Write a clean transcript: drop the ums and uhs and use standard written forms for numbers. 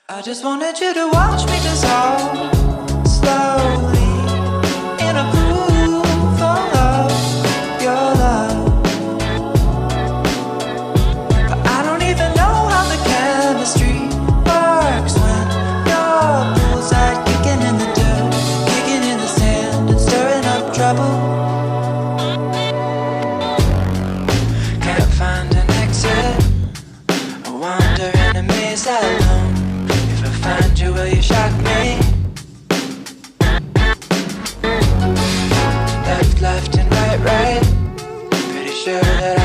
I just wanted you to watch me dissolve slowly in a pool full of your love. But I don't even know how the chemistry works when your poolside kicking in the dirt, kicking in the sand and stirring up trouble. Can't find an exit, I wander in a maze alone. Find you, will you shock me? Left, left and right, right. Pretty sure that